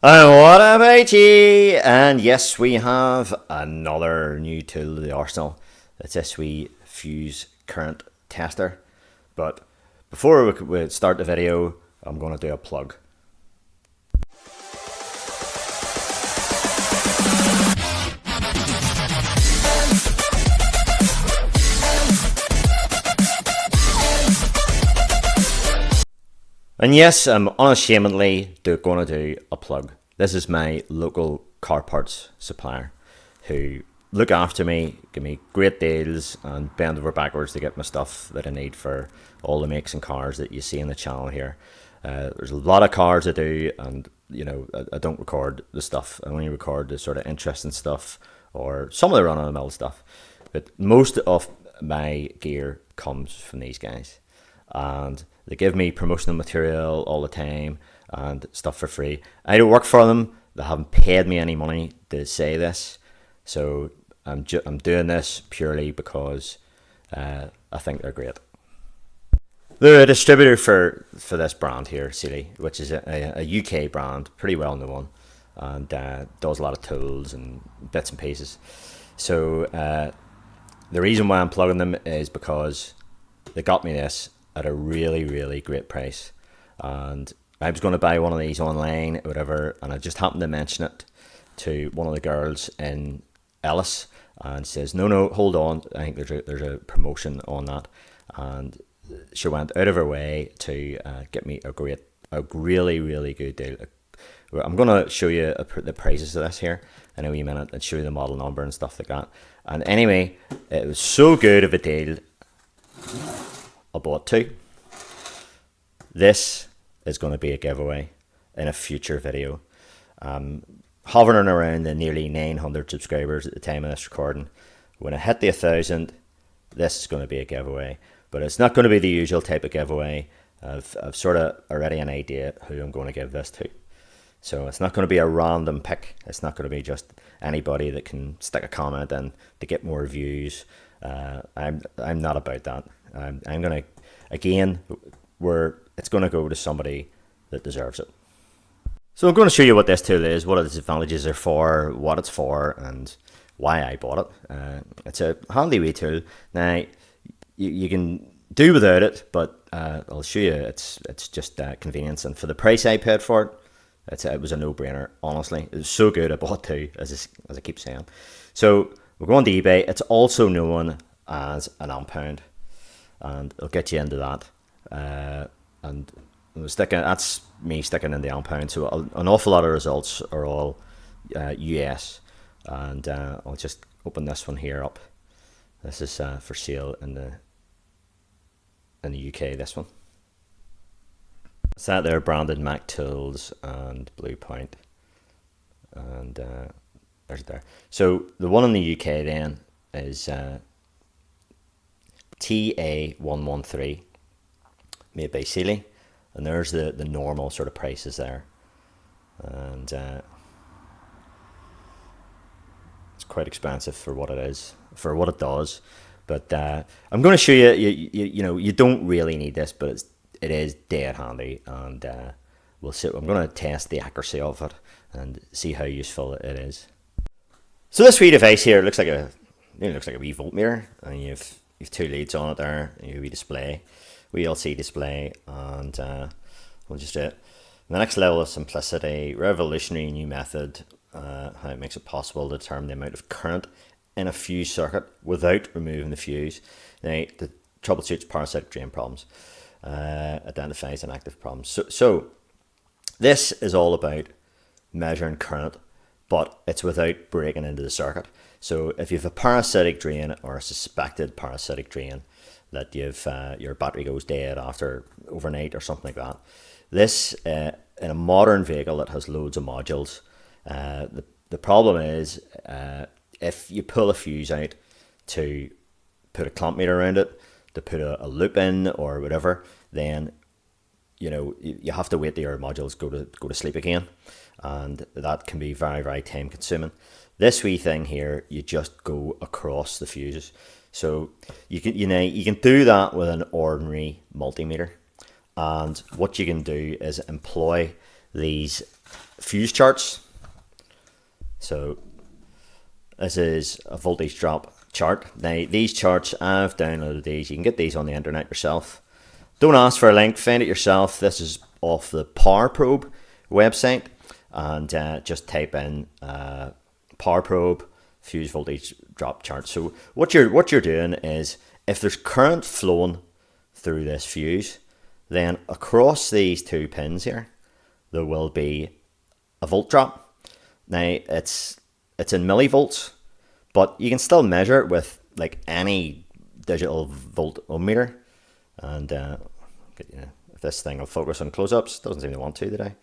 And what about you? And yes, we have another new tool to the arsenal. It's this wee fuse current tester. But before we start the video, I'm going to do a plug. And yes, I'm unashamedly going to do a plug. This is my local car parts supplier who look after me, give me great deals and bend over backwards to get my stuff that I need for all the makes and cars that you see in the channel here. There's a lot of cars I do, and I don't record the stuff. I only record the sort of interesting stuff or some of the run-of-the-mill stuff. But most of my gear comes from these guys. And they give me promotional material all the time and stuff for free. I don't work for them. They haven't paid me any money to say this. So I'm doing this purely because I think they're great. They're a distributor for this brand here, Sealy, which is a UK brand, pretty well known, and does a lot of tools and bits and pieces. So the reason why I'm plugging them is because they got me this at a really, really great price. And I was going to buy one of these online, or whatever, and I just happened to mention it to one of the girls in Ellis, and says, no, hold on, I think there's a promotion on that. And she went out of her way to get me a really, really good deal. I'm going to show you the prices of this here in a wee minute and show you the model number and stuff like that. And anyway, it was so good of a deal, I bought two. This is going to be a giveaway in a future video. Hovering around the nearly 900 subscribers at the time of this recording. When I hit the 1,000, this is going to be a giveaway. But it's not going to be the usual type of giveaway. I've sort of already an idea who I'm going to give this to. So it's not going to be a random pick. It's not going to be just anybody that can stick a comment in to get more views. I'm not about that. I'm going to, again, it's going to go to somebody that deserves it. So I'm going to show you what this tool is, what its advantages are for, what it's for, and why I bought it. It's a handy wee tool. Now, you can do without it, but I'll show you it's just convenience. And for the price I paid for it, it was a no-brainer, honestly. It was so good, I bought two, as I keep saying. So we're going to eBay. It's also known as an amp-hound, and I'll get you into that. And that's me sticking in the amp-hound. So an awful lot of results are all US, and I'll just open this one here up. This is for sale in the UK. This one. It's that there, branded Mac Tools and Blue Point, and there's it there. So the one in the UK then is TA113, made by Sealy, and there's the normal sort of prices there, and it's quite expensive for what it is, for what it does. But I'm going to show you. You don't really need this, but it is dead handy, and we'll see. I'm going to test the accuracy of it and see how useful it is. So this wee device here looks like a wee voltmeter, and you've two leads on it there, and you wee display, wee LCD display, and we'll just do it. The next level of simplicity, revolutionary new method, how it makes it possible to determine the amount of current in a fuse circuit without removing the fuse. Now, the troubleshoots parasitic drain problems, identifies inactive problems. So this is all about measuring current, but it's without breaking into the circuit. So if you have a parasitic drain or a suspected parasitic drain, that your battery goes dead after overnight or something like that, this in a modern vehicle that has loads of modules, the problem is if you pull a fuse out to put a clamp meter around it, to put a loop in or whatever, then you have to wait till your modules go to sleep again, and that can be very, very time consuming. This wee thing here, you just go across the fuses. So you can do that with an ordinary multimeter, and what you can do is employ these fuse charts. So this is a voltage drop chart. Now these charts, I've downloaded these. You can get these on the internet yourself. Don't ask for a link, find it yourself. This is off the Power Probe website, and just type in Power Probe fuse voltage drop chart. So what you're doing is, if there's current flowing through this fuse, then across these two pins here, there will be a volt drop. Now it's in millivolts, but you can still measure it with like any digital voltmeter. And if this thing will focus on close-ups, doesn't seem to want to today.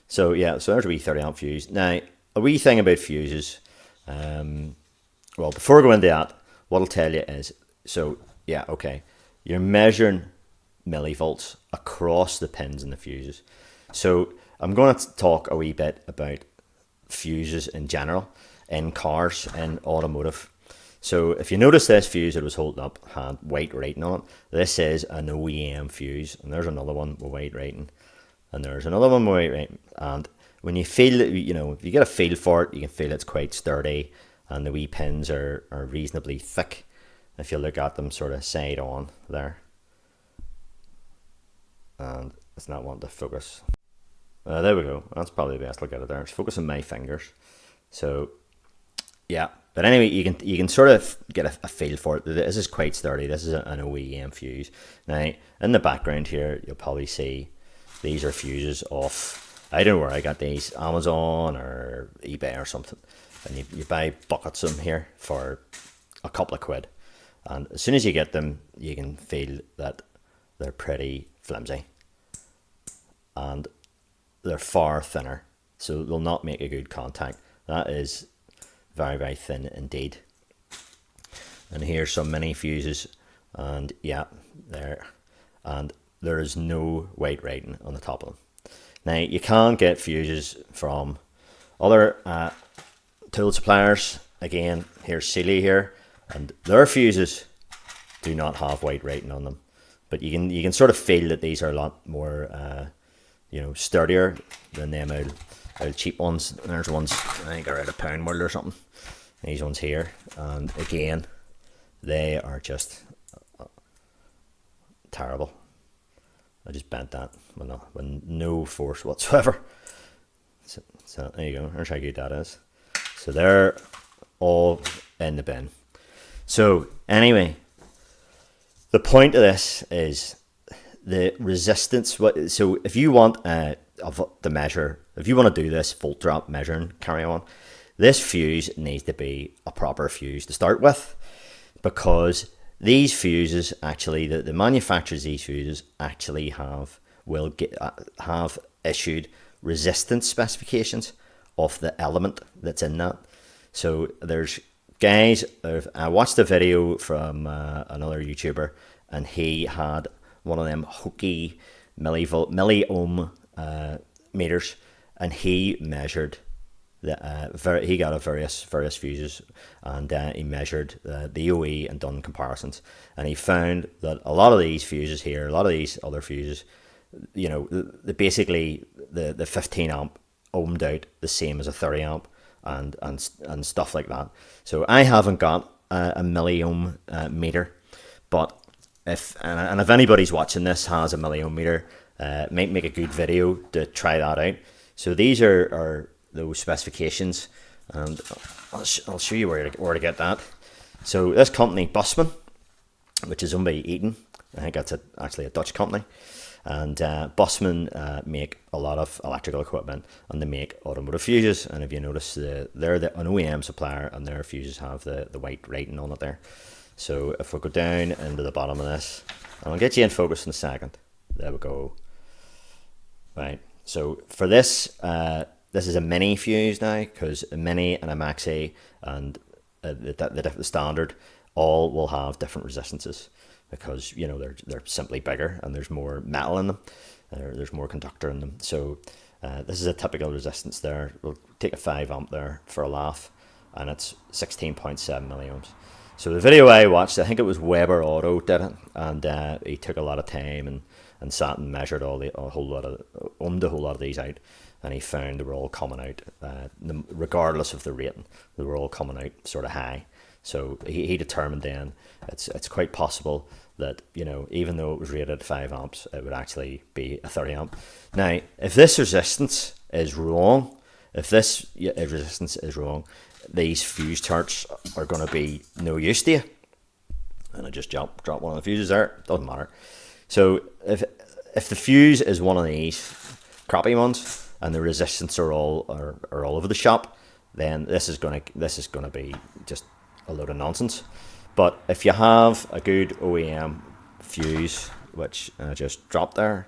So there's a wee 30 amp fuse. Now a wee thing about fuses, well, before I go into that, what I'll tell you is, you're measuring millivolts across the pins in the fuses. So I'm going to talk a wee bit about fuses in general, in cars, in automotive. So if you notice this fuse that was holding up had white rating on it, this is an OEM fuse, and there's another one with white rating, and there's another one with white rating. And when you feel it, if you get a feel for it, you can feel it's quite sturdy, and the wee pins are reasonably thick if you look at them sort of side on there. And it's not wanting to focus. There we go. That's probably the best look at it there. It's focusing my fingers. So yeah, but anyway, you can sort of get a feel for it. This is quite sturdy. This is an OEM fuse. Now in the background here, you'll probably see these are fuses off, I don't know where I got these, Amazon or eBay or something, and you buy buckets of them here for a couple of quid, and as soon as you get them, you can feel that they're pretty flimsy and they're far thinner, so they'll not make a good contact. That is very, very thin indeed. And here's some mini fuses, and yeah, there, and there is no white rating on the top of them. Now you can get fuses from other tool suppliers. Again, here's Sealy here, and their fuses do not have white rating on them, but you can sort of feel that these are a lot more sturdier than them old cheap ones. And there's ones, I think are out of Pound World or something. These ones here, and again, they are just terrible. I just bent that with no force whatsoever. So there you go. There's how good that is. So they're all in the bin. So anyway, the point of this is the resistance. So if you want to measure, if you want to do this volt drop measuring, carry on, this fuse needs to be a proper fuse to start with, because these fuses actually, the manufacturers of these fuses actually have issued resistance specifications of the element that's in that. So there's guys, I watched a video from another YouTuber, and he had one of them hokey milliohm meters, and he measured he got a various fuses, and he measured the OE and done comparisons, and he found that a lot of these fuses here, a lot of these other fuses, basically the 15 amp ohmed out the same as a 30 amp and stuff like that. So I haven't got a milliohm meter, but if anybody's watching this has a milliohm meter, might make a good video to try that out. So these are those specifications, and I'll show you where to get that. So this company, Bussmann, which is owned by Eaton, I think that's actually a Dutch company, and Bussmann make a lot of electrical equipment, and they make automotive fuses. And if you notice, they're an OEM supplier, and their fuses have the white rating on it there. So if we go down into the bottom of this, and I'll get you in focus in a second. There we go. Right, so for this, this is a mini fuse now, because a mini and a maxi and the standard all will have different resistances, because they're simply bigger and there's more metal in them, there's more conductor in them. So this is a typical resistance there. We'll take a 5 amp there for a laugh, and it's 16.7 milliohms. So the video I watched, I think it was Weber Auto did it, and he took a lot of time and and sat and measured a whole lot of these out, and he found they were all coming out, regardless of the rating, they were all coming out sort of high. So he determined then it's quite possible that, you know, even though it was rated 5 amps, it would actually be a 30 amp. Now, if this resistance is wrong, these fuse charts are going to be no use to you. And I just dropped one of the fuses there. Doesn't matter. So if the fuse is one of these crappy ones and the resistance are all over the shop, then this is gonna be just a load of nonsense. But if you have a good OEM fuse, which I just dropped there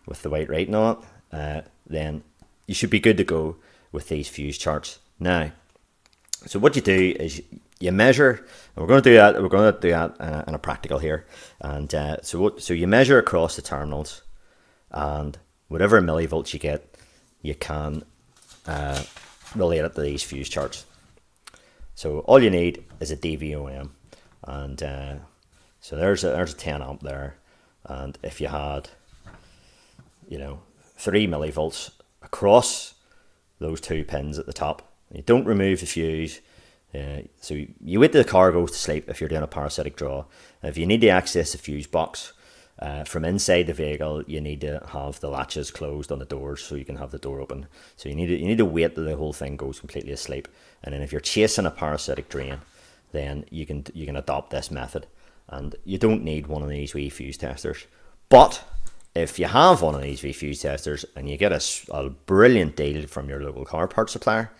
with the white rating on it, then you should be good to go with these fuse charts. Now, so what you do is you measure, and we're going to do that in a practical here. And so you measure across the terminals, and whatever millivolts you get, you can relate it to these fuse charts. So all you need is a DVOM, and so there's a 10 amp there, and if you had, you know, 3 millivolts across those 2 pins at the top, you don't remove the fuse. So you wait till the car goes to sleep if you're doing a parasitic draw. If you need to access the fuse box from inside the vehicle, you need to have the latches closed on the doors so you can have the door open. So you need to wait till the whole thing goes completely asleep. And then if you're chasing a parasitic drain, then you can adopt this method. And you don't need one of these wee fuse testers. But if you have one of these wee fuse testers and you get a brilliant deal from your local car parts supplier,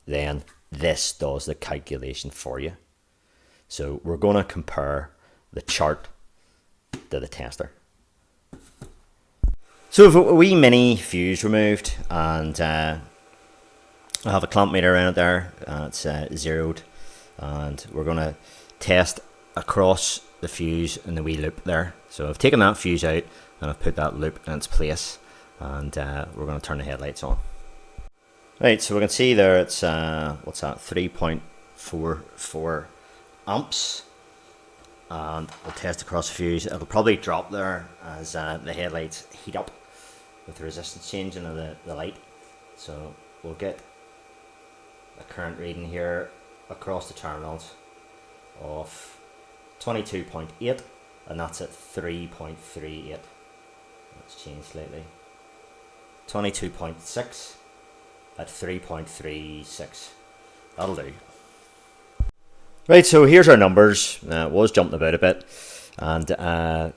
then this does the calculation for you. So we're going to compare the chart to the tester. So if a wee mini fuse removed, and I have a clamp meter around it there, it's zeroed, and we're going to test across the fuse in the wee loop there. So I've taken that fuse out and I've put that loop in its place, and we're going to turn the headlights on. Right, so we can see there it's, what's that, 3.44 amps, and we'll test across the fuse. It'll probably drop there as the headlights heat up with the resistance changing of the light. So we'll get a current reading here across the terminals of 22.8, and that's at 3.38. Let's change slightly. 22.6 at 3.36. That'll do. Right, so here's our numbers. It was jumping about a bit, and the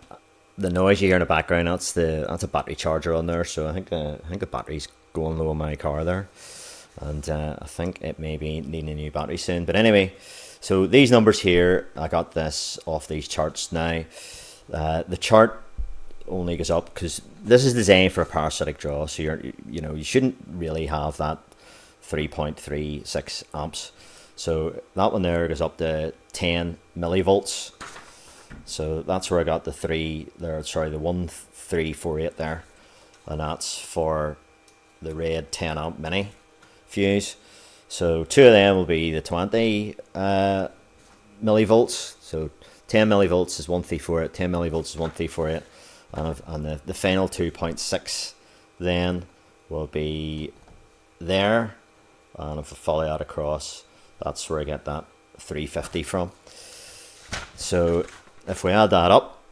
noise you hear in the background, that's a battery charger on there. So I think the battery's going low on my car there, and I think it may be needing a new battery soon. But anyway, so these numbers here, I got this off these charts now. The chart only goes up because this is designed for a parasitic draw, so you shouldn't really have that 3.36 amps. So that one there goes up to 10 millivolts. So that's where I got the 1348 there, and that's for the red 10 amp mini fuse. So 2 of them will be the 20 millivolts. So 10 millivolts is 1348, 10 millivolts is 1348, and the final 2.6 then will be there. And if I follow that across, that's where I get that 350 from. So if we add that up,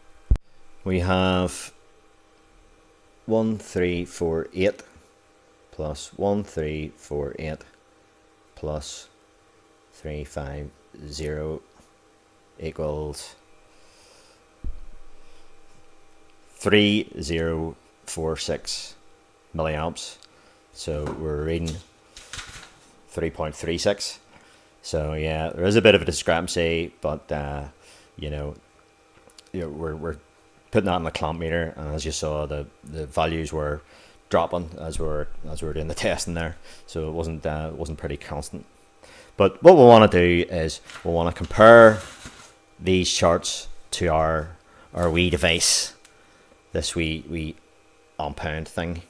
we have 1348 plus 1348 plus 350 equals 3046 milliamps. So we're reading 3.36. So yeah, there is a bit of a discrepancy, but we're putting that in the clamp meter, and as you saw, the values were dropping as we were doing the testing there. So it wasn't pretty constant. But what we want to do is we want to compare these charts to our wee device, this wee amp-pound thing.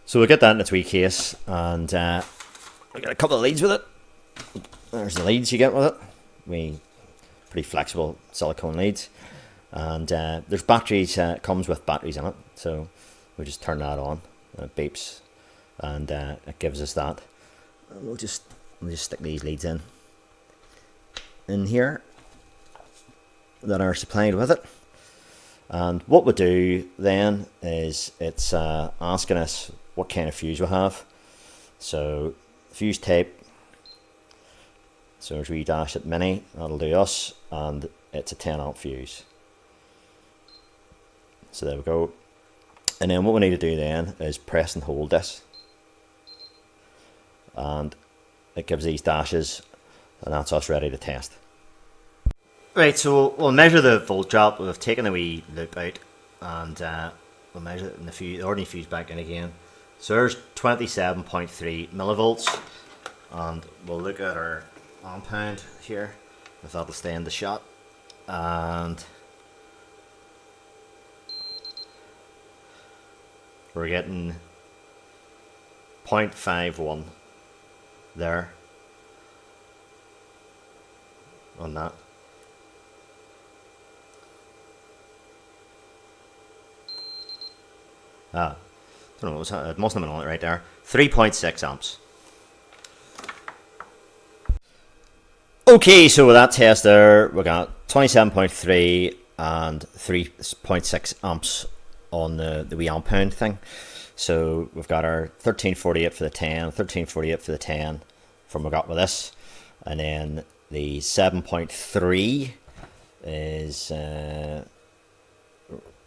So we'll get that in its wee case, and we got a couple of leads with it. There's the leads you get with it. Pretty flexible silicone leads. And there's batteries, comes with batteries in it, so we just turn that on, it beeps, and it gives us that. We'll just stick these leads in here that are supplied with it. And what we do then is it's asking us what kind of fuse we have. So fuse tape, so as we dash it mini, that'll do us, and it's a 10 amp fuse. So there we go. And then what we need to do then is press and hold this, and it gives these dashes, and that's us ready to test. Right, so we'll measure the volt drop. We've taken the wee loop out, and we'll measure it in the ordinary fuse back in again. So there's 27.3 millivolts, and we'll look at our amp pound here, if that'll stay in the shot. And we're getting 0.51 there on that. I don't know, it must have been on it right there. 3.6 amps. Okay, so with that test there, we got 27.3 and 3.6 amps on the wee amp pound thing. So we've got our 1348 for the 10, 1348 for the 10 from what we got with this. And then the 7.3 is,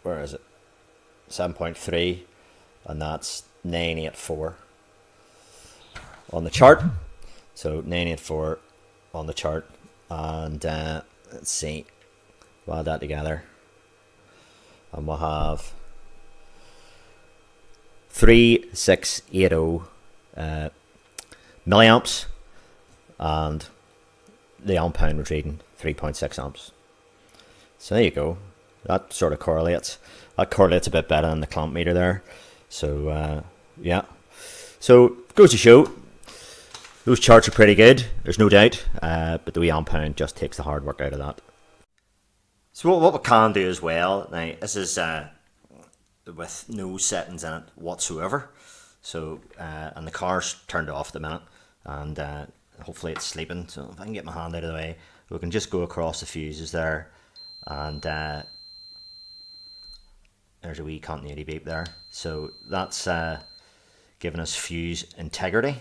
where is it? 7.3, and that's 984 on the chart. So 984 on the chart, and let's see, we'll add that together, and we'll have 3680 milliamps, and the amp pound was reading 3.6 amps. So there you go. That sort of correlates. That correlates a bit better than the clamp meter there. So yeah. So goes to show, those charts are pretty good, there's no doubt. But the wee amp pound just takes the hard work out of that. So what we can do as well, now this is with no settings in it whatsoever. So and the car's turned off at the minute, and hopefully it's sleeping. So if I can get my hand out of the way, we can just go across the fuses there, and there's a wee continuity beep there. So that's giving us fuse integrity.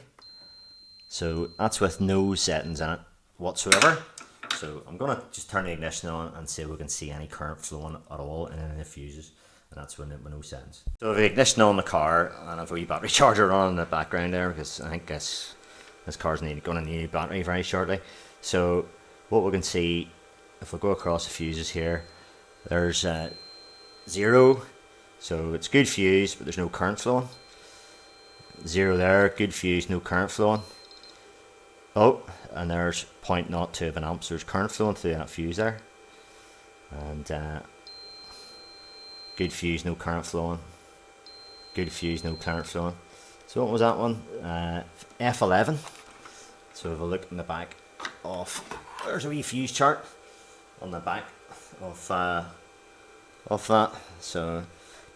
So that's with no settings in it whatsoever. So I'm going to just turn the ignition on and see if we can see any current flowing at all in any of the fuses. And that's with no settings. So the ignition on the car, and I've a wee battery charger on in the background there, because I think this car's going to need a battery very shortly. So what we can see, if we go across the fuses here, there's 0, so it's good fuse, but there's no current flowing. 0 there, good fuse, no current flowing. Oh, and there's 0.02 of an amp, so there's current flowing through that fuse there. And good fuse, no current flowing. Good fuse, no current flowing. So what was that one? F11. So if we look in the back of, there's a wee fuse chart on the back of that. So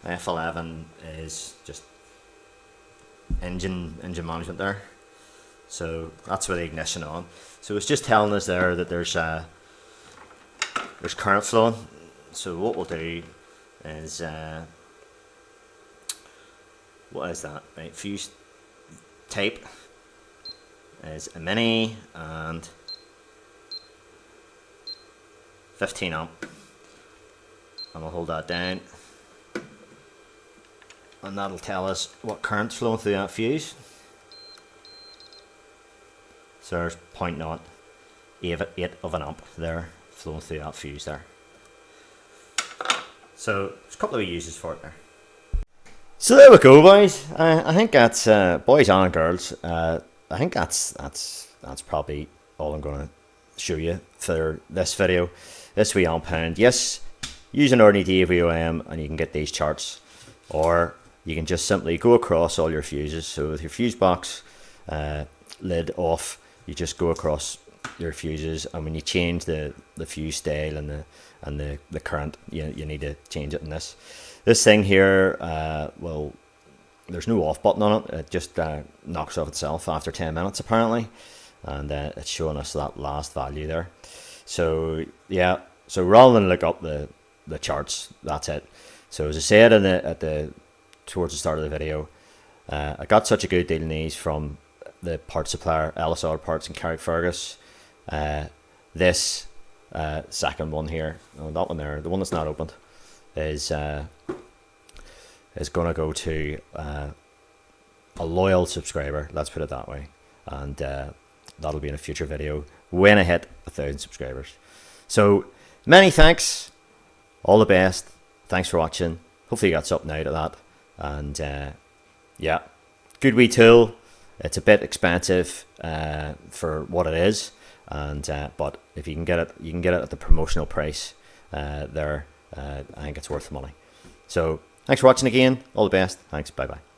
F11 is just engine management there. So that's with the ignition on. So it's just telling us there that there's current flowing. So what we'll do is what is that? Right, fuse tape is a mini and 15 amp, and we'll hold that down, and that'll tell us what current's flowing through that fuse. So there's 0.08 of an amp there flowing through that fuse there. So there's a couple of uses for it there. So there we go, boys. I think that's boys and girls. I think that's probably all I'm going to show you for this video. This wee amp pound. Yes, use an ordinary DVOM and you can get these charts, or you can just simply go across all your fuses. So with your fuse box lid off, you just go across your fuses, and when you change the fuse style and the current, you need to change it in this. This thing here, well, there's no off button on it. It just knocks off itself after 10 minutes apparently, and it's showing us that last value there. So yeah, so rather than look up the charts, that's it. So as I said towards the start of the video, I got such a good deal in these from the parts supplier LSR Parts in Carrickfergus. This second one here, that one there, the one that's not opened, is going to go to a loyal subscriber, let's put it that way, and that'll be in a future video when I hit 1,000 subscribers. So many thanks, all the best, thanks for watching, hopefully you got something out of that, and yeah, good wee tool. It's a bit expensive for what it is, and but if you can get it, you can get it at the promotional price there. I think it's worth the money. So thanks for watching again. All the best. Thanks. Bye bye.